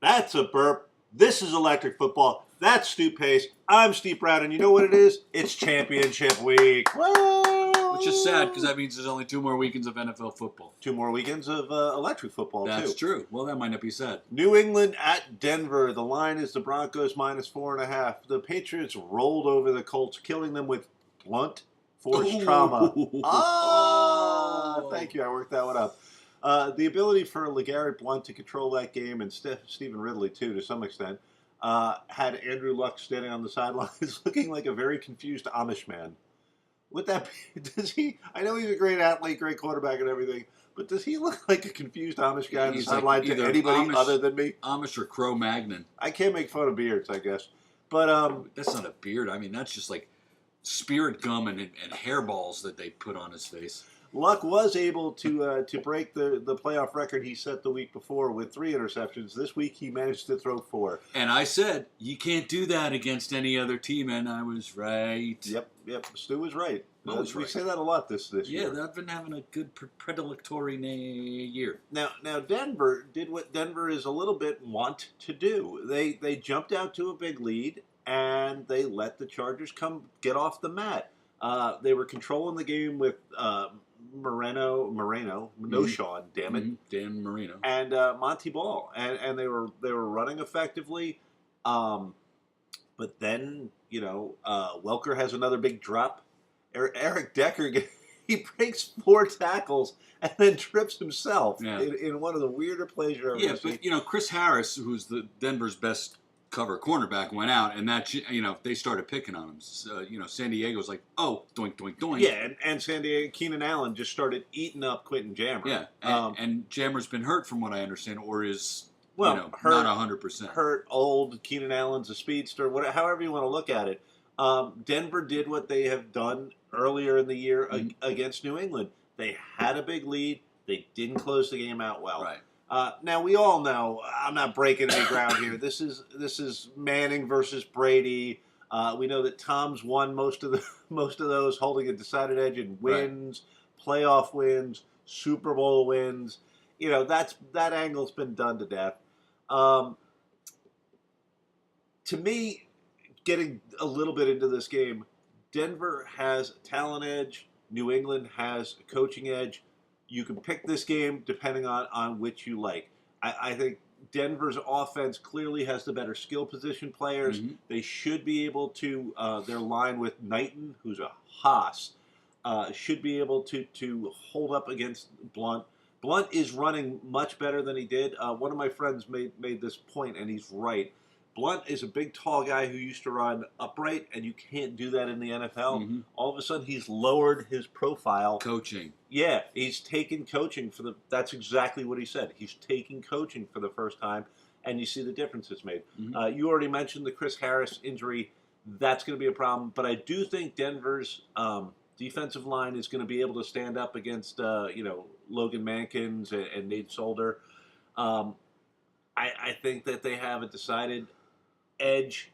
That's a burp. This is electric football. That's Stu Pace. I'm Steve Brown, and you know what it is? It's championship week. Woo! Which is sad because that means there's only 2 more weekends of NFL football. 2 more weekends of electric football, That's too. true. Well, that might not be sad. New England at Denver. The line is the Broncos -4.5. The Patriots rolled over the Colts, killing them with blunt force trauma. Oh, thank you. I worked that one up. The ability for LeGarrette Blount to control that game, and Stephen Ridley, too, to some extent, had Andrew Luck standing on the sidelines looking like a very confused Amish man. Would that be, does he, I know he's a great athlete, great quarterback and everything, but does he look like a confused Amish guy on the sideline to anybody other than me? Amish or Cro-Magnon. I can't make fun of beards, I guess. But that's not a beard. I mean, that's just like spirit gum and hairballs that they put on his face. Luck was able to break the playoff record he set the week before with 3 interceptions. This week he managed to throw 4. And I said, you can't do that against any other team, and I was right. Yep. Stu was right. Always We right. say that a lot this year. Yeah, I've been having a good predicatory year. Now Denver did what Denver is a little bit want to do. They jumped out to a big lead, and they let the Chargers get off the mat. They were controlling the game with Moreno, no Sean, damn it, Dan Marino, and Monty Ball, and they were running effectively, but then Welker has another big drop. Eric Decker he breaks 4 tackles and then trips himself in one of the weirder plays you've ever seen. Yeah, but Chris Harris, who's the Denver's best cover cornerback, went out, and that they started picking on him. So, San Diego's like, oh, doink, doink, doink. Yeah, and San Diego, Keenan Allen just started eating up Quentin Jammer. Yeah, and Jammer's been hurt from what I understand, or is hurt, not 100%. Hurt, old. Keenan Allen's a speedster. However you want to look at it. Denver did what they have done earlier in the year against New England. They had a big lead. They didn't close the game out well. Right. Now we all know I'm not breaking any ground here. This is Manning versus Brady. We know that Tom's won most of those, holding a decided edge in wins, playoff wins, Super Bowl wins. That angle's been done to death. To me, getting a little bit into this game, Denver has a talent edge. New England has a coaching edge. You can pick this game depending on which you like. I think Denver's offense clearly has the better skill position players. Mm-hmm. They should be able to, their line with Knighton, who's a hoss, should be able to hold up against Blunt. Blunt is running much better than he did. One of my friends made this point, and he's right. Blunt is a big, tall guy who used to run upright, and you can't do that in the NFL. Mm-hmm. All of a sudden, he's lowered his profile. Coaching. Yeah, he's taken coaching that's exactly what he said. He's taking coaching for the first time, and you see the difference it's made. Mm-hmm. You already mentioned the Chris Harris injury. That's going to be a problem, but I do think Denver's defensive line is going to be able to stand up against, Logan Mankins and Nate Solder. I think that they have a decided edge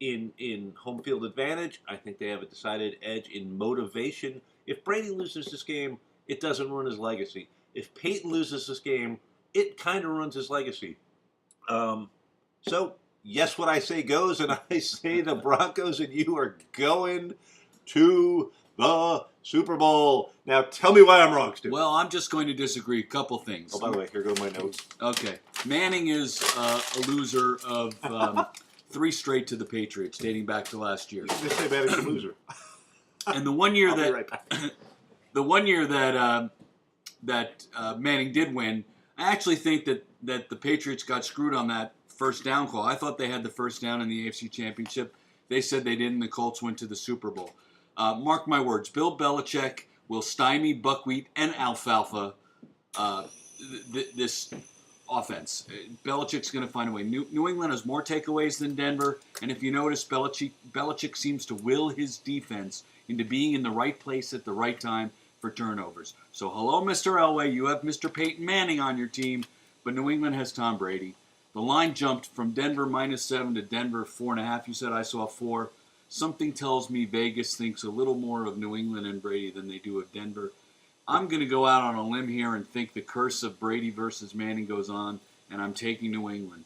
in home field advantage. I think they have a decided edge in motivation. If Brady loses this game, it doesn't ruin his legacy. If Peyton loses this game, it kind of ruins his legacy. So, yes, what I say goes, and I say the Broncos and you are going to the Super Bowl. Now, tell me why I'm wrong, Stu. Well, I'm just going to disagree. A couple things. Oh, by the way, here go my notes. Okay. Manning is a loser of 3 straight to the Patriots, dating back to last year. You just say Manning's a loser. And the one year the one year that Manning did win, I actually think that the Patriots got screwed on that first down call. I thought they had the first down in the AFC Championship. They said they didn't. The Colts went to the Super Bowl. Mark my words, Bill Belichick will stymie buckwheat and alfalfa this offense. Belichick's going to find a way. New England has more takeaways than Denver, and if you notice, Belichick seems to will his defense into being in the right place at the right time for turnovers. So hello, Mr. Elway, you have Mr. Peyton Manning on your team, but New England has Tom Brady. The line jumped from Denver -7 to Denver 4.5. You said I saw 4. Something tells me Vegas thinks a little more of New England and Brady than they do of Denver. I'm going to go out on a limb here and think the curse of Brady versus Manning goes on, and I'm taking New England.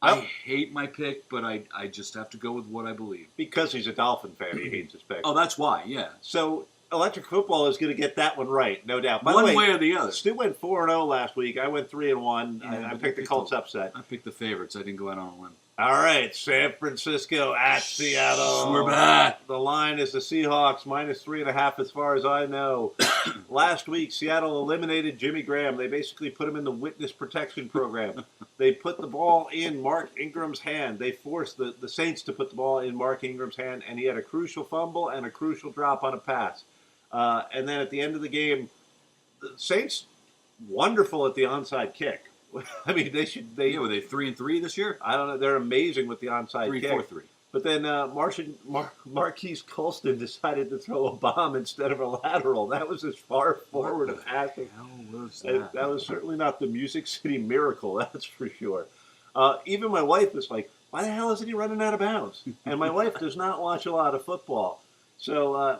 I hate my pick, but I just have to go with what I believe. Because he's a Dolphin fan, he hates his pick. Oh, that's why, yeah. So Electric Football is going to get that one right, no doubt. By One the way, way or the other. Stu went 4-0 last week. I went 3-1. Yeah, I picked the Colts upset. I picked the favorites. I didn't go out on a limb. All right, San Francisco at Seattle. We're back. The line is the Seahawks -3.5 as far as I know. Last week, Seattle eliminated Jimmy Graham. They basically put him in the witness protection program. They put the ball in Mark Ingram's hand. They forced the Saints to put the ball in Mark Ingram's hand, and he had a crucial fumble and a crucial drop on a pass. And then at the end of the game, the Saints, wonderful at the onside kick. I mean, were they 3-3 this year? I don't know. They're amazing with the onside kick. 3-4-3. But then Marquise Colston decided to throw a bomb instead of a lateral. That was as far forward of passing. That was certainly not the Music City Miracle, that's for sure. Even my wife was like, why the hell isn't he running out of bounds? And my wife does not watch a lot of football. So,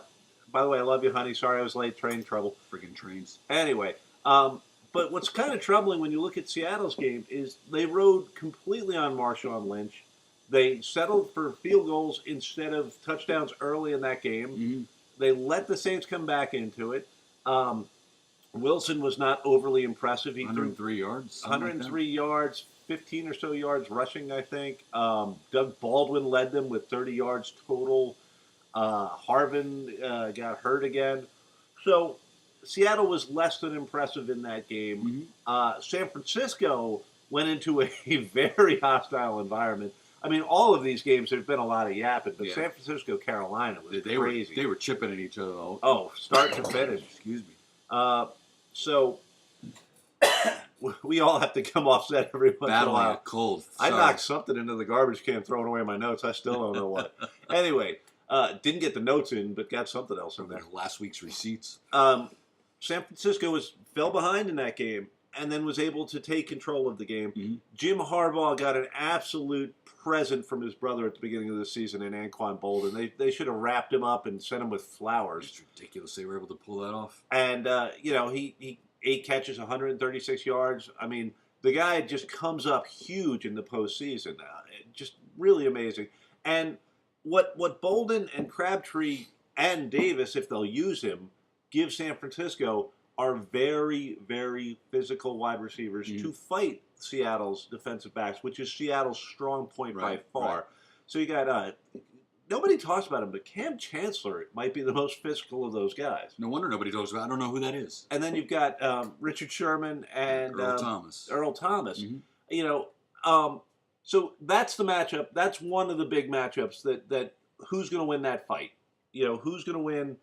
by the way, I love you, honey. Sorry I was late. Train trouble. Friggin' trains. Anyway, but what's kind of troubling when you look at Seattle's game is they rode completely on Marshawn Lynch. They settled for field goals instead of touchdowns early in that game. Mm-hmm. They let the Saints come back into it. Wilson was not overly impressive. He 103 yards. 103 yards, 15 or so yards rushing, I think. Doug Baldwin led them with 30 yards total. Harvin got hurt again. So Seattle was less than impressive in that game. Mm-hmm. San Francisco went into a very hostile environment. I mean, all of these games, there's been a lot of yapping, but San Francisco, Carolina was crazy. They were chipping at each other, though. Oh, start to finish. Excuse me. So we all have to come offset every once in a Battling while. a cold. I knocked something into the garbage can, throwing away my notes. I still don't know what. Anyway, didn't get the notes in, but got something else in there. Last week's receipts. San Francisco fell behind in that game and then was able to take control of the game. Mm-hmm. Jim Harbaugh got an absolute present from his brother at the beginning of the season in Anquan Bolden. They should have wrapped him up and sent him with flowers. It's ridiculous they were able to pull that off. And, he 8 catches, 136 yards. I mean, the guy just comes up huge in the postseason. Just really amazing. And what Bolden and Crabtree and Davis, if they'll use him, give San Francisco are very, very physical wide receivers to fight Seattle's defensive backs, which is Seattle's strong point by far. Right. So you got, nobody talks about him, but Cam Chancellor might be the most physical of those guys. No wonder nobody talks about it. I don't know who that is. And then you've got Richard Sherman and Earl Thomas. Mm-hmm. So that's the matchup. That's one of the big matchups that who's going to win that fight. Who's going to win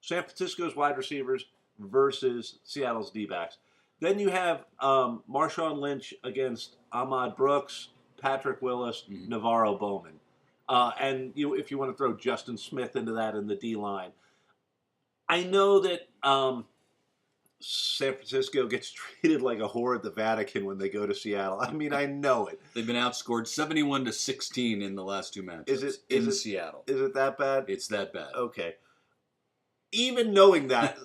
San Francisco's wide receivers versus Seattle's D-backs. Then you have Marshawn Lynch against Ahmad Brooks, Patrick Willis, Navarro Bowman. And if you want to throw Justin Smith into that in the D-line. I know that San Francisco gets treated like a whore at the Vatican when they go to Seattle. I mean, I know it. They've been outscored 71-16 in the last 2 matchups in Seattle. Is it that bad? It's that bad. Okay. Even knowing that,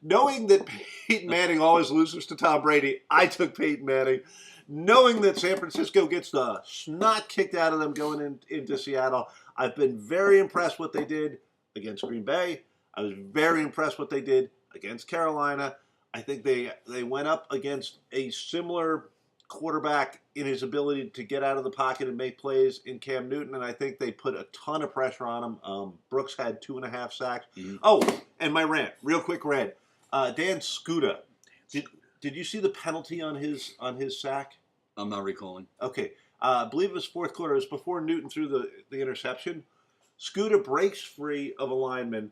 knowing that Peyton Manning always loses to Tom Brady, I took Peyton Manning. Knowing that San Francisco gets the snot kicked out of them going into Seattle, I've been very impressed what they did against Green Bay. I was very impressed what they did against Carolina. I think they went up against a similar quarterback in his ability to get out of the pocket and make plays in Cam Newton, and I think they put a ton of pressure on him. Brooks had 2.5 sacks. Mm-hmm. Oh, and my rant, real quick rant. Dan Skuta, did you see the penalty on his sack? I'm not recalling. Okay, I believe it was fourth quarter. It was before Newton threw the interception. Skuta breaks free of a lineman.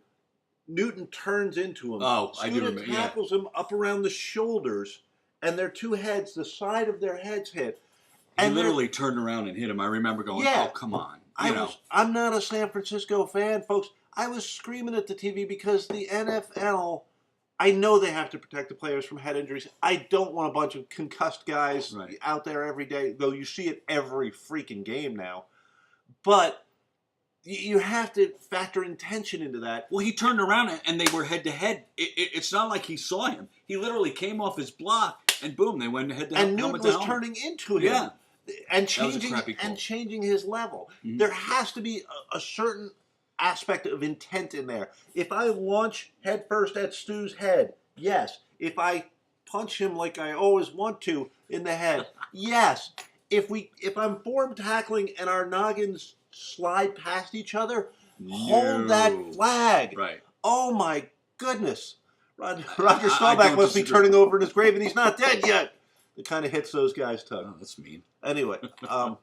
Newton turns into him. Oh, I do remember. Skuta tackles him up around the shoulders, and their two heads, the side of their heads hit. And he literally turned around and hit him. I remember going, oh, come on. I'm not a San Francisco fan, folks. I was screaming at the TV because the NFL, I know they have to protect the players from head injuries. I don't want a bunch of concussed guys out there every day, though you see it every freaking game now. But you have to factor intention into that. Well, he turned around and they were head-to-head. It's not like he saw him. He literally came off his block, and boom, they went head-to-head. And Newton was turning into him. Yeah. and That was a crappy call. changing his level. Mhm. There has to be a certain aspect of intent in there. If I launch headfirst at Stu's head, yes. If I punch him like I always want to in the head, yes. If I'm form tackling and our noggins slide past each other, hold that flag. Right. Oh my goodness. Roger I Staubach don't must be disagree. turning over in his grave and he's not dead yet. It kind of hits those guys tough. Oh, that's mean. Anyway, I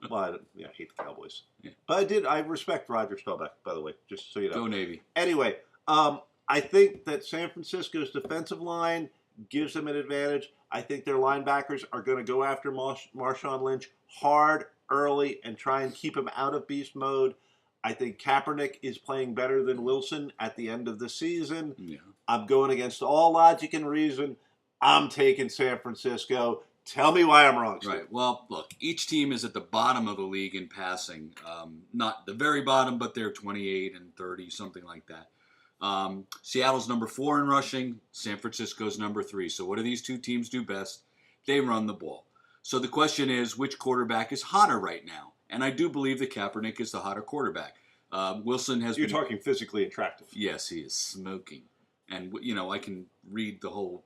hate the Cowboys. Yeah. But I respect Roger Staubach, by the way, just so you know. Go Navy. Anyway, I think that San Francisco's defensive line gives them an advantage. I think their linebackers are going to go after Marshawn Lynch hard, early, and try and keep him out of beast mode. I think Kaepernick is playing better than Wilson at the end of the season. Yeah. I'm going against all logic and reason. I'm taking San Francisco. Tell me why I'm wrong. Steve. Right. Well, look, each team is at the bottom of the league in passing. Not the very bottom, but they're 28 and 30, something like that. Seattle's number 4 in rushing. San Francisco's number 3. So what do these two teams do best? They run the ball. So the question is, which quarterback is hotter right now? And I do believe that Kaepernick is the hotter quarterback. Wilson has You're been... talking physically attractive. Yes, he is smoking. And, I can read the whole...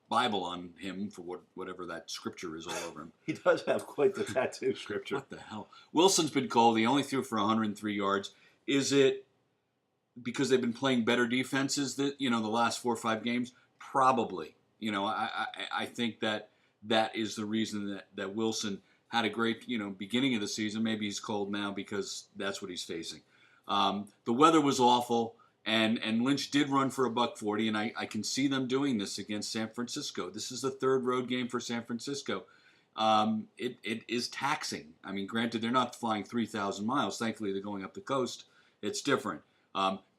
Bible on him for whatever that scripture is all over him. He does have quite the tattoo scripture. What the hell? Wilson's been cold. He only threw for 103 yards. Is it because they've been playing better defenses that, the last 4 or 5 games? Probably. I think that is the reason that Wilson had a great, beginning of the season. Maybe he's cold now because that's what he's facing. The weather was awful. And Lynch did run for $140, and I can see them doing this against San Francisco. This is the 3rd road game for San Francisco. It is taxing. I mean, granted, they're not flying 3,000 miles. Thankfully, they're going up the coast. It's different.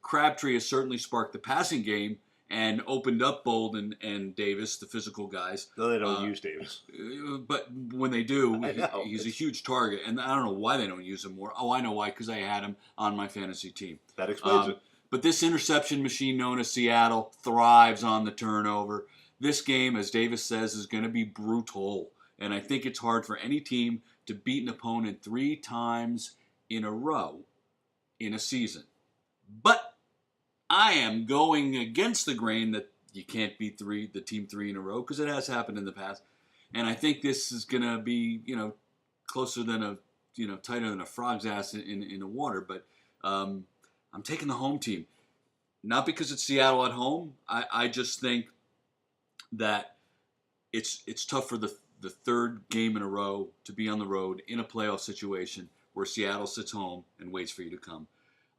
Crabtree has certainly sparked the passing game and opened up Bold and Davis, the physical guys. Though they don't use Davis. But when they do, he's a huge target. And I don't know why they don't use him more. Oh, I know why, because I had him on my fantasy team. That explains it. But this interception machine known as Seattle thrives on the turnover. This game, as Davis says, is going to be brutal. And I think it's hard for any team to beat an opponent 3 times in a row in a season. But I am going against the grain that you can't beat the team 3 in a row, because it has happened in the past. And I think this is going to be, closer than tighter than a frog's ass in the water. But I'm taking the home team. Not because it's Seattle at home. I just think that it's tough for the 3rd game in a row to be on the road in a playoff situation where Seattle sits home and waits for you to come.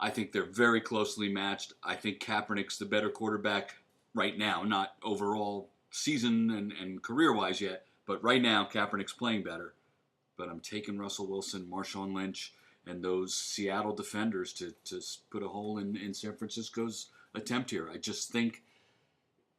I think they're very closely matched. I think Kaepernick's the better quarterback right now, not overall season and career-wise yet, but right now Kaepernick's playing better. But I'm taking Russell Wilson, Marshawn Lynch, and those Seattle defenders to put a hole in San Francisco's attempt here. I just think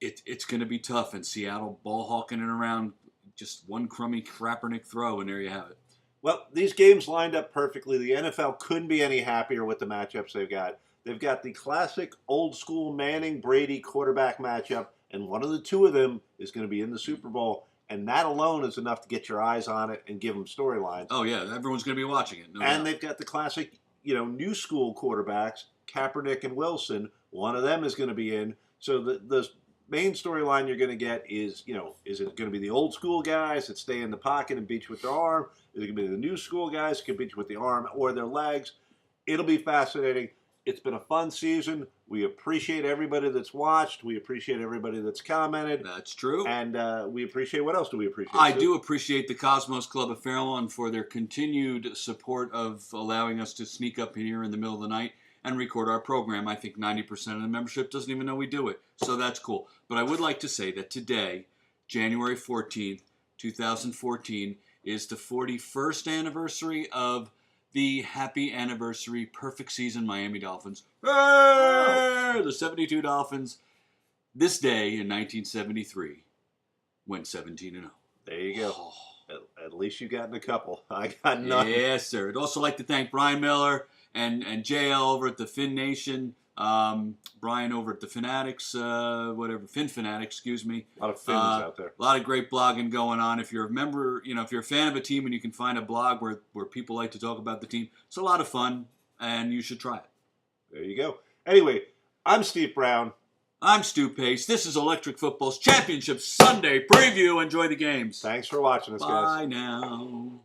it's going to be tough, and Seattle ball hawking it around, just one crummy Kaepernick throw, and there you have it. Well, these games lined up perfectly. The NFL couldn't be any happier with the matchups they've got. They've got the classic old-school Manning-Brady quarterback matchup, and one of the 2 of them is going to be in the Super Bowl. And that alone is enough to get your eyes on it and give them storylines. Oh, yeah. Everyone's going to be watching it. No doubt. And they've got the classic, new school quarterbacks, Kaepernick and Wilson. One of them is going to be in. So the main storyline you're going to get is, is it going to be the old school guys that stay in the pocket and beat you with their arm? Is it going to be the new school guys who can beat you with the arm or their legs? It'll be fascinating. It's been a fun season. We appreciate everybody that's watched. We appreciate everybody that's commented. That's true. And we appreciate, what else do we appreciate? I do appreciate the Cosmos Club of Fairlawn for their continued support of allowing us to sneak up here in the middle of the night and record our program. I think 90% of the membership doesn't even know we do it. So that's cool. But I would like to say that today, January 14th, 2014, is the 41st anniversary of the happy anniversary, perfect season Miami Dolphins. The 72 Dolphins, this day in 1973, went 17-0. There you go. Oh. At least you gotten a couple. I got none. Yes, sir. I'd also like to thank Brian Miller and JL over at the Fin Nation Brian over at the Fanatics, Fin Fanatics, excuse me. A lot of Finns out there. A lot of great blogging going on. If you're a member, if you're a fan of a team and you can find a blog where people like to talk about the team, it's a lot of fun, and you should try it. There you go. Anyway, I'm Steve Brown. I'm Stu Pace. This is Electric Football's Championship Sunday preview. Enjoy the games. Thanks for watching us, guys. Bye now.